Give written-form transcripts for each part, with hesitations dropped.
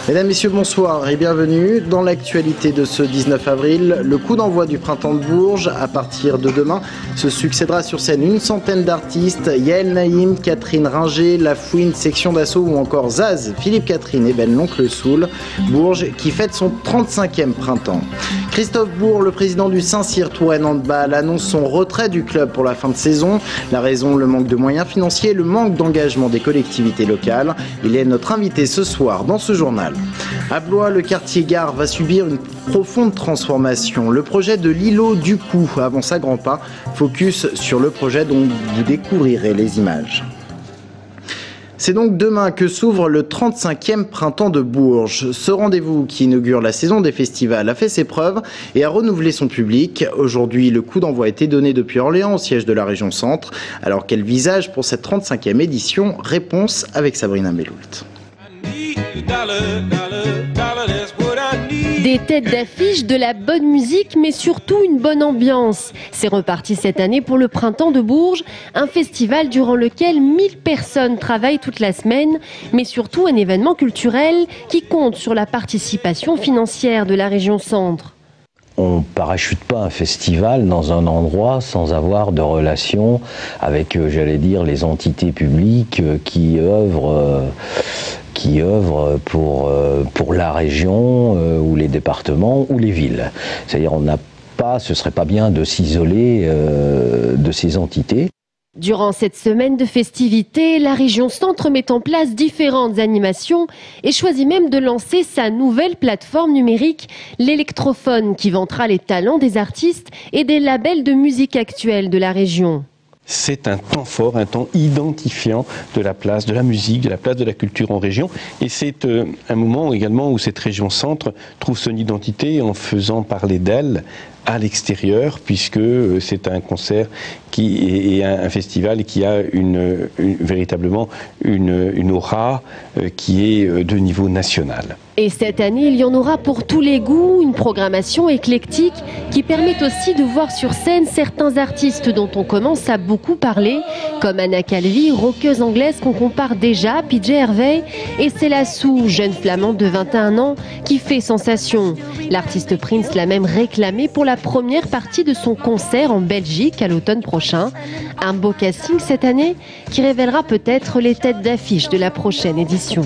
Mesdames, Messieurs, bonsoir et bienvenue dans l'actualité de ce 19 avril. Le coup d'envoi du Printemps de Bourges, à partir de demain, se succédera sur scène une centaine d'artistes. Yael Naïm, Catherine Ringer, La Fouine, Section d'Assaut ou encore Zaz, Philippe Catherine et Ben l'Oncle Soul. Bourges qui fête son 35e printemps. Christophe Bourg, le président du Saint-Cyr Touraine Handball, annonce son retrait du club pour la fin de saison. La raison, le manque de moyens financiers, le manque d'engagement des collectivités locales. Il est notre invité ce soir dans ce journal. À Blois, le quartier Gare va subir une profonde transformation. Le projet de l'îlot du Cou avance à grands pas. Focus sur le projet dont vous découvrirez les images. C'est donc demain que s'ouvre le 35e printemps de Bourges. Ce rendez-vous qui inaugure la saison des festivals a fait ses preuves et a renouvelé son public. Aujourd'hui, le coup d'envoi a été donné depuis Orléans, au siège de la région Centre. Alors quel visage pour cette 35e édition? Réponse avec Sabrina Melloult. Des têtes d'affiche, de la bonne musique, mais surtout une bonne ambiance. C'est reparti cette année pour le Printemps de Bourges, un festival durant lequel 1000 personnes travaillent toute la semaine, mais surtout un événement culturel qui compte sur la participation financière de la région Centre. On ne parachute pas un festival dans un endroit sans avoir de relation avec, j'allais dire, les entités publiques qui œuvrent pour la région ou les départements ou les villes. C'est-à-dire ce serait pas bien de s'isoler de ces entités. Durant cette semaine de festivités, la région Centre met en place différentes animations et choisit même de lancer sa nouvelle plateforme numérique, l'Electrophone, qui vantera les talents des artistes et des labels de musique actuelle de la région. C'est un temps fort, un temps identifiant de la place de la musique, de la place de la culture en région. Et c'est un moment également où cette région Centre trouve son identité en faisant parler d'elle à l'extérieur, puisque c'est un concert et un festival qui a véritablement une aura qui est de niveau national. Et cette année, il y en aura pour tous les goûts, une programmation éclectique qui permet aussi de voir sur scène certains artistes dont on commence à beaucoup parler, comme Anna Calvi, rockeuse anglaise qu'on compare déjà à PJ Harvey, et Céla Sou, jeune flamande de 21 ans, qui fait sensation. L'artiste Prince l'a même réclamé pour la première partie de son concert en Belgique à l'automne prochain. Un beau casting cette année qui révélera peut-être les têtes d'affiche de la prochaine édition.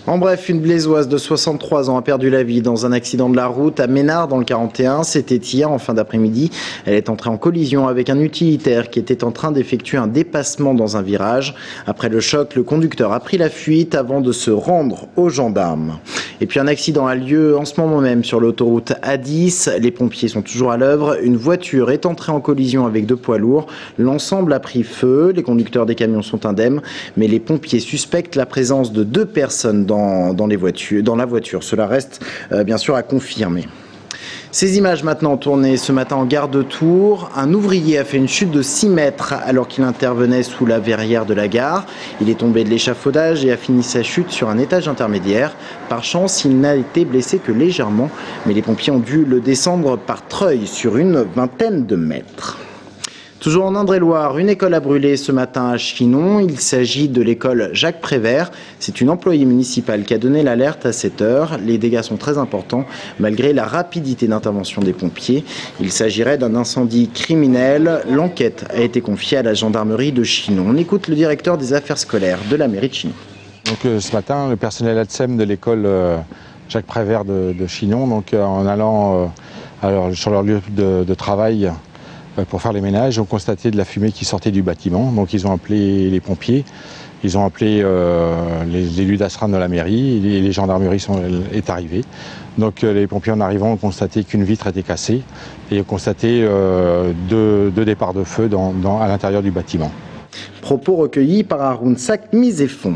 En bref, une Blésoise de 63 ans a perdu la vie dans un accident de la route à Ménard dans le 41. C'était hier en fin d'après-midi. Elle est entrée en collision avec un utilitaire qui était en train d'effectuer un dépassement dans un virage. Après le choc, le conducteur a pris la fuite avant de se rendre aux gendarmes. Et puis un accident a lieu en ce moment même sur l'autoroute A10. Les pompiers sont toujours à l'œuvre. Une voiture est entrée en collision avec deux poids lourds. L'ensemble a pris feu. Les conducteurs des camions sont indemnes. Mais les pompiers suspectent la présence de deux personnes dans la voiture. Cela reste bien sûr à confirmer. Ces images maintenant tournées ce matin en gare de Tours. Un ouvrier a fait une chute de 6 mètres alors qu'il intervenait sous la verrière de la gare. Il est tombé de l'échafaudage et a fini sa chute sur un étage intermédiaire. Par chance, il n'a été blessé que légèrement, mais les pompiers ont dû le descendre par treuil sur une vingtaine de mètres. Toujours en Indre-et-Loire, une école a brûlé ce matin à Chinon. Il s'agit de l'école Jacques Prévert. C'est une employée municipale qui a donné l'alerte à cette heure. Les dégâts sont très importants malgré la rapidité d'intervention des pompiers. Il s'agirait d'un incendie criminel. L'enquête a été confiée à la gendarmerie de Chinon. On écoute le directeur des affaires scolaires de la mairie de Chinon. Donc, ce matin, le personnel ADSEM de l'école Jacques Prévert de Chinon, donc, en allant sur leur lieu de travail, pour faire les ménages, ont constaté de la fumée qui sortait du bâtiment. Donc ils ont appelé les pompiers, ils ont appelé les élus d'astreinte de la mairie, et les gendarmeries est arrivée. Donc les pompiers en arrivant ont constaté qu'une vitre était cassée et ont constaté deux départs de feu à l'intérieur du bâtiment. Propos recueillis par Haroun Sak Misefon.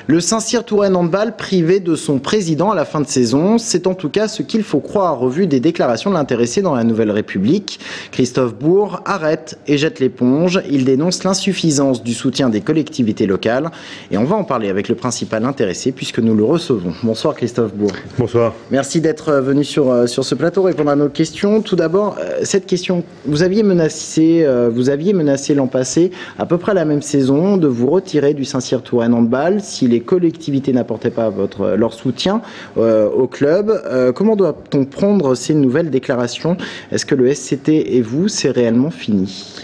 Le Saint-Cyr-Touraine Handball privé de son président à la fin de saison, c'est en tout cas ce qu'il faut croire au vu des déclarations de l'intéressé dans la Nouvelle République. Christophe Bourg arrête et jette l'éponge. Il dénonce l'insuffisance du soutien des collectivités locales. Et on va en parler avec le principal intéressé puisque nous le recevons. Bonsoir Christophe Bourg. Bonsoir. Merci d'être venu sur ce plateau répondre à nos questions. Tout d'abord, cette question, vous aviez menacé l'an passé, à peu près la même saison, de vous retirer du Saint-Cyr-Touraine Handball si les collectivités n'apportaient pas leur soutien au club. Comment doit-on prendre ces nouvelles déclarations? Est-ce que le SCT et vous, c'est réellement fini?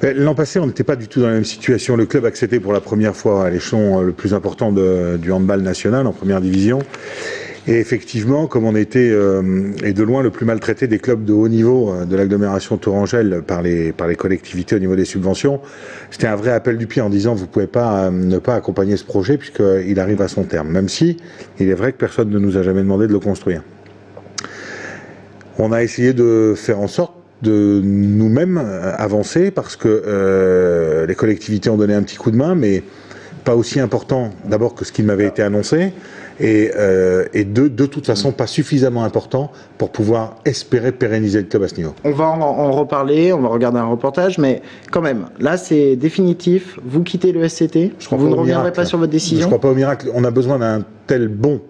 L'an passé, on n'était pas du tout dans la même situation. Le club accédait pour la première fois à l'échelon le plus important du handball national, en première division. Et effectivement, comme on était et de loin le plus maltraité des clubs de haut niveau de l'agglomération Tourangelle par les collectivités au niveau des subventions, c'était un vrai appel du pied en disant vous pouvez pas ne pas accompagner ce projet puisqu'il arrive à son terme. Même si il est vrai que personne ne nous a jamais demandé de le construire. On a essayé de faire en sorte de nous-mêmes avancer parce que les collectivités ont donné un petit coup de main, mais pas aussi important d'abord que ce qui m'avait été annoncé. Et de toute façon pas suffisamment important pour pouvoir espérer pérenniser le club à ce niveau. On va en reparler, on va regarder un reportage, mais quand même, là c'est définitif, vous quittez le SCT, vous ne reviendrez pas sur votre décision? Je ne crois pas au miracle, on a besoin d'un tel bond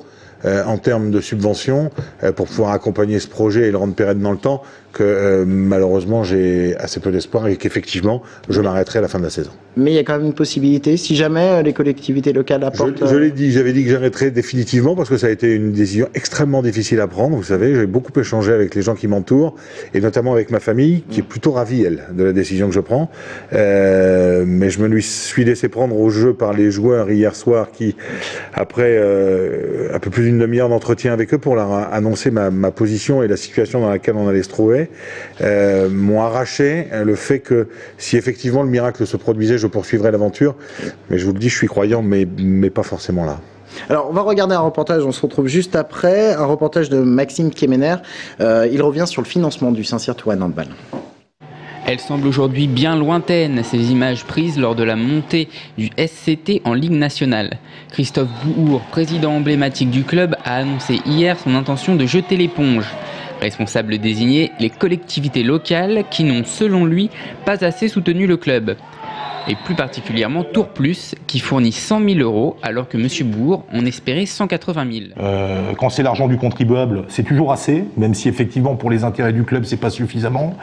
en termes de subventions pour pouvoir accompagner ce projet et le rendre pérenne dans le temps que malheureusement j'ai assez peu d'espoir et qu'effectivement je m'arrêterai à la fin de la saison. Mais il y a quand même une possibilité, si jamais les collectivités locales apportent... Je l'ai dit, j'avais dit que j'arrêterais définitivement parce que ça a été une décision extrêmement difficile à prendre, vous savez, j'ai beaucoup échangé avec les gens qui m'entourent et notamment avec ma famille qui est plutôt ravie, elle, de la décision que je prends. Mais je me suis laissé prendre au jeu par les joueurs hier soir qui, après un peu plus d'une demi-heure d'entretien avec eux pour leur annoncer ma position et la situation dans laquelle on allait se trouver, m'ont arraché le fait que si effectivement le miracle se produisait, je poursuivrais l'aventure. Mais je vous le dis, je suis croyant, mais pas forcément là. Alors, on va regarder un reportage, on se retrouve juste après, un reportage de Maxime Kemener. Il revient sur le financement du Saint-Cyr-Touraine Handball. Elle semble aujourd'hui bien lointaine, ces images prises lors de la montée du SCT en Ligue nationale. Christophe Bourg, président emblématique du club, a annoncé hier son intention de jeter l'éponge. Responsable désigné, les collectivités locales qui n'ont, selon lui, pas assez soutenu le club. Et plus particulièrement Tour Plus, qui fournit 100 000 euros, alors que M. Bourg en espérait 180 000. Quand c'est l'argent du contribuable, c'est toujours assez, même si effectivement pour les intérêts du club, c'est pas suffisamment.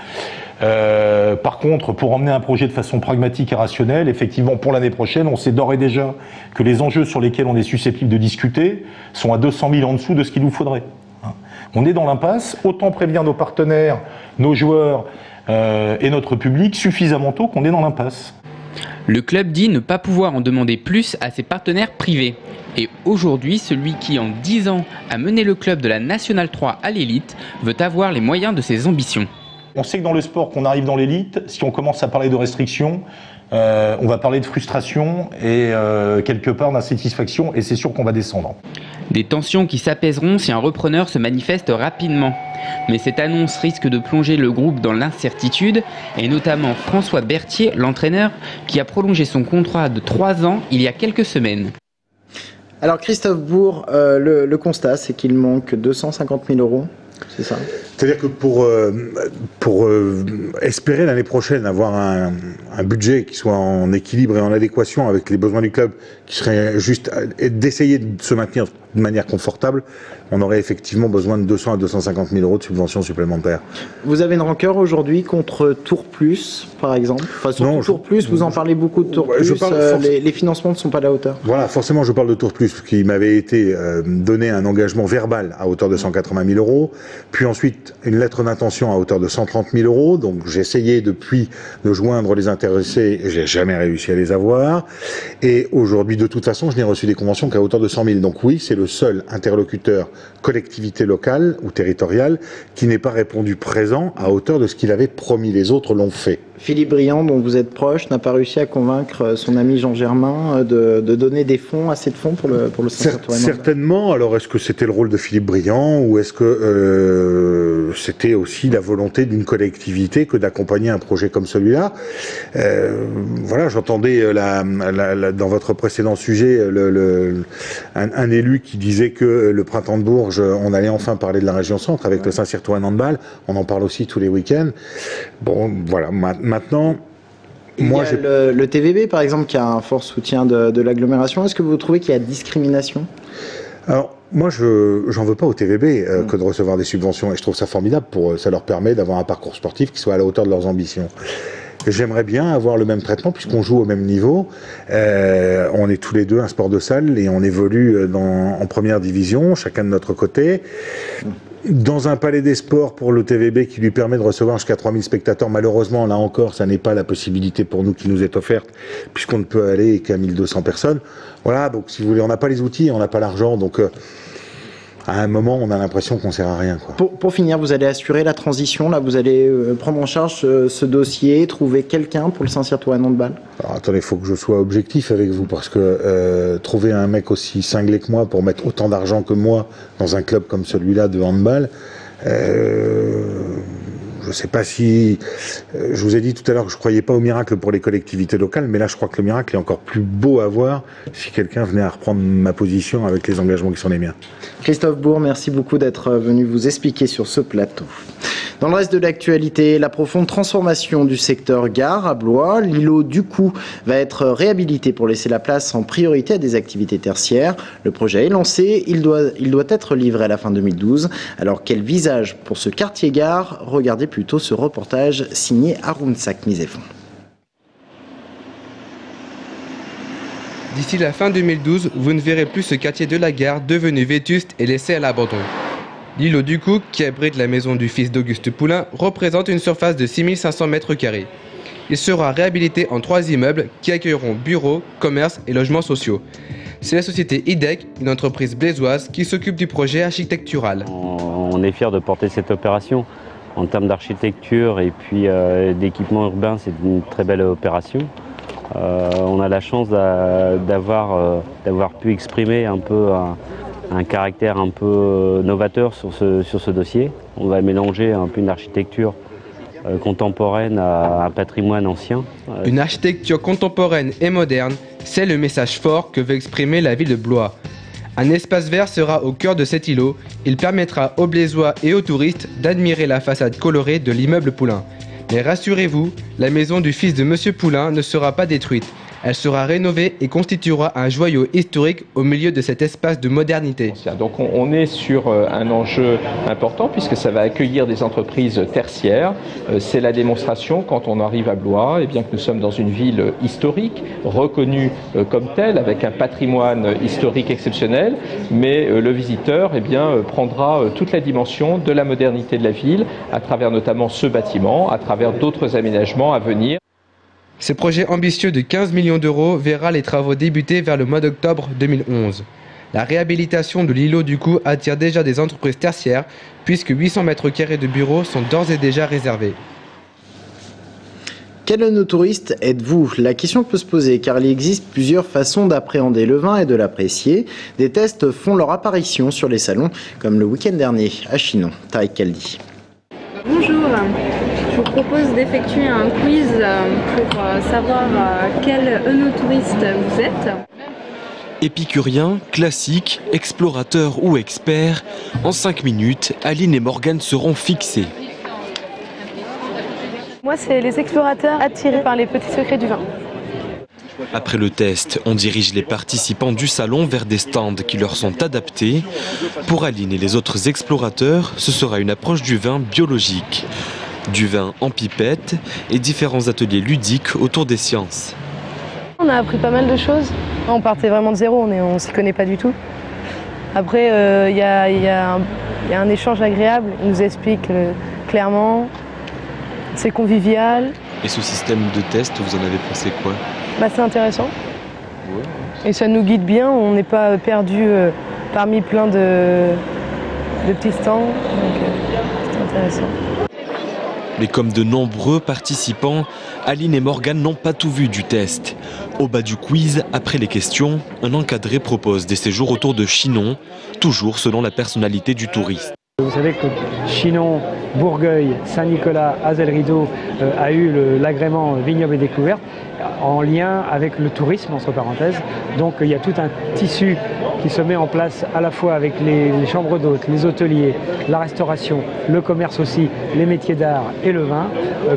Par contre, pour emmener un projet de façon pragmatique et rationnelle, effectivement pour l'année prochaine, on sait d'ores et déjà que les enjeux sur lesquels on est susceptible de discuter sont à 200 000 en dessous de ce qu'il nous faudrait. On est dans l'impasse, autant prévenir nos partenaires, nos joueurs et notre public suffisamment tôt qu'on est dans l'impasse. Le club dit ne pas pouvoir en demander plus à ses partenaires privés. Et aujourd'hui, celui qui en 10 ans a mené le club de la Nationale 3 à l'élite veut avoir les moyens de ses ambitions. On sait que dans le sport, qu'on arrive dans l'élite, si on commence à parler de restrictions, on va parler de frustration et quelque part d'insatisfaction, et c'est sûr qu'on va descendre. Des tensions qui s'apaiseront si un repreneur se manifeste rapidement. Mais cette annonce risque de plonger le groupe dans l'incertitude, et notamment François Berthier, l'entraîneur, qui a prolongé son contrat de 3 ans il y a quelques semaines. Alors Christophe Bourg, le constat c'est qu'il manque 250 000 euros, c'est ça? C'est-à-dire que pour espérer l'année prochaine avoir un budget qui soit en équilibre et en adéquation avec les besoins du club, qui serait juste d'essayer de se maintenir de manière confortable, on aurait effectivement besoin de 200 à 250 000 euros de subventions supplémentaires. Vous avez une rancœur aujourd'hui contre Tour Plus, par exemple? Enfin, surtout non, Tour Plus, vous en parlez beaucoup de Tour Plus, les financements ne sont pas à la hauteur. Voilà, forcément je parle de Tour Plus, qui m'avait été donné un engagement verbal à hauteur de 180 000 euros, puis ensuite une lettre d'intention à hauteur de 130 000 euros, donc j'ai essayé depuis de joindre les intéressés, et j'ai jamais réussi à les avoir, et aujourd'hui de toute façon je n'ai reçu des conventions qu'à hauteur de 100 000, donc oui, c'est le seul interlocuteur collectivité locale ou territoriale qui n'est pas répondu présent à hauteur de ce qu'il avait promis. Les autres l'ont fait. Philippe Briand, dont vous êtes proche, n'a pas réussi à convaincre son ami Jean Germain de donner des fonds, assez de fonds pour le Saint-Cyr-Touraine Handball. Certainement. Alors, est-ce que c'était le rôle de Philippe Briand ou est-ce que c'était aussi la volonté d'une collectivité que d'accompagner un projet comme celui-là? Voilà, j'entendais dans votre précédent sujet un élu qui disait que le printemps de Bourges, on allait enfin parler de la région centre avec le Saint-Cyr-Touraine Handball. On en parle aussi tous les week-ends. Bon, voilà. Maintenant, moi, il y a le TVB, par exemple, qui a un fort soutien de l'agglomération. Est-ce que vous trouvez qu'il y a discrimination? Alors, moi, j'en veux pas au TVB que de recevoir des subventions, et je trouve ça formidable ça leur permet d'avoir un parcours sportif qui soit à la hauteur de leurs ambitions. J'aimerais bien avoir le même traitement puisqu'on joue au même niveau. On est tous les deux un sport de salle et on évolue en première division, chacun de notre côté. Dans un palais des sports pour le TVB qui lui permet de recevoir jusqu'à 3000 spectateurs, malheureusement, là encore, ça n'est pas la possibilité pour nous qui nous est offerte, puisqu'on ne peut aller qu'à 1200 personnes. Voilà, donc si vous voulez, on n'a pas les outils, on n'a pas l'argent, donc à un moment, on a l'impression qu'on ne sert à rien, quoi. Pour finir, vous allez assurer la transition, là, vous allez prendre en charge ce dossier, trouver quelqu'un pour le Saint-Cyr-Touraine Handball? Alors attendez, il faut que je sois objectif avec vous, parce que trouver un mec aussi cinglé que moi pour mettre autant d'argent que moi dans un club comme celui-là de handball, je ne sais pas si... je vous ai dit tout à l'heure que je ne croyais pas au miracle pour les collectivités locales, mais là je crois que le miracle est encore plus beau à voir si quelqu'un venait à reprendre ma position avec les engagements qui sont les miens. Christophe Bourg, merci beaucoup d'être venu vous expliquer sur ce plateau. Dans le reste de l'actualité, la profonde transformation du secteur gare à Blois. L'îlot du Cou va être réhabilité pour laisser la place en priorité à des activités tertiaires. Le projet est lancé, il doit être livré à la fin 2012. Alors quel visage pour ce quartier gare? Regardez plutôt ce reportage signé Arounsak Misefon. D'ici la fin 2012, vous ne verrez plus ce quartier de la gare devenu vétuste et laissé à l'abandon. L'îlot du Cou, qui abrite la maison du fils d'Auguste Poulain, représente une surface de 6500 m². Il sera réhabilité en 3 immeubles qui accueilleront bureaux, commerces et logements sociaux. C'est la société IDEC, une entreprise blésoise, qui s'occupe du projet architectural. On est fiers de porter cette opération. En termes d'architecture et puis d'équipement urbain, c'est une très belle opération. On a la chance d'avoir pu exprimer un peu un caractère un peu novateur sur ce dossier. On va mélanger un peu une architecture contemporaine à un patrimoine ancien. Une architecture contemporaine et moderne, c'est le message fort que veut exprimer la ville de Blois. Un espace vert sera au cœur de cet îlot. Il permettra aux Blésois et aux touristes d'admirer la façade colorée de l'immeuble Poulain. Mais rassurez-vous, la maison du fils de Monsieur Poulain ne sera pas détruite. Elle sera rénovée et constituera un joyau historique au milieu de cet espace de modernité. Donc on est sur un enjeu important puisque ça va accueillir des entreprises tertiaires. C'est la démonstration quand on arrive à Blois, que nous sommes dans une ville historique, reconnue comme telle, avec un patrimoine historique exceptionnel, mais le visiteur prendra toute la dimension de la modernité de la ville à travers notamment ce bâtiment, à travers d'autres aménagements à venir. Ce projet ambitieux de 15 millions d'euros verra les travaux débuter vers le mois d'octobre 2011. La réhabilitation de l'îlot du Cou attire déjà des entreprises tertiaires puisque 800 m² de bureaux sont d'ores et déjà réservés. Quel œnotouriste êtes-vous? La question peut se poser car il existe plusieurs façons d'appréhender le vin et de l'apprécier. Des tests font leur apparition sur les salons comme le week-end dernier à Chinon. Tariq Kaldi. Bonjour, je vous propose d'effectuer un quiz pour savoir quel œnotouriste vous êtes. Épicurien, classique, explorateur ou expert, en 5 minutes, Aline et Morgane seront fixés. Moi, c'est les explorateurs attirés par les petits secrets du vin. Après le test, on dirige les participants du salon vers des stands qui leur sont adaptés. Pour Aline et les autres explorateurs, ce sera une approche du vin biologique. Du vin en pipette et différents ateliers ludiques autour des sciences. On a appris pas mal de choses. On partait vraiment de zéro, on s'y connaît pas du tout. Après, il y a un échange agréable, il nous explique clairement, c'est convivial. Et ce système de test, vous en avez pensé quoi? C'est intéressant. Ouais. Et ça nous guide bien, on n'est pas perdu parmi plein de petits stands, donc c'est intéressant. Mais comme de nombreux participants, Aline et Morgane n'ont pas tout vu du test. Au bas du quiz, après les questions, un encadré propose des séjours autour de Chinon, toujours selon la personnalité du touriste. Vous savez que Chinon, Bourgueil, Saint-Nicolas, Azel-Rideau a eu l'agrément vignoble et découverte en lien avec le tourisme, entre parenthèses. Donc il y a tout un tissu qui se met en place à la fois avec les chambres d'hôtes, les hôteliers, la restauration, le commerce aussi, les métiers d'art et le vin,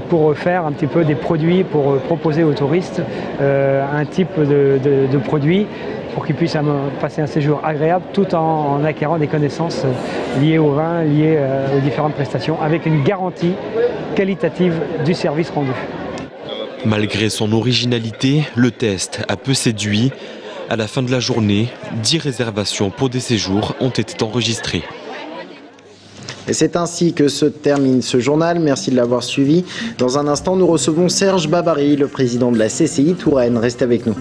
pour faire un petit peu des produits, pour proposer aux touristes un type de produit pour qu'ils puissent passer un séjour agréable tout en acquérant des connaissances liées au vin, liées aux différentes prestations, avec une garantie qualitative du service rendu. Malgré son originalité, le test a peu séduit. À la fin de la journée, 10 réservations pour des séjours ont été enregistrées. Et c'est ainsi que se termine ce journal. Merci de l'avoir suivi. Dans un instant, nous recevons Serge Babary, le président de la CCI Touraine. Restez avec nous.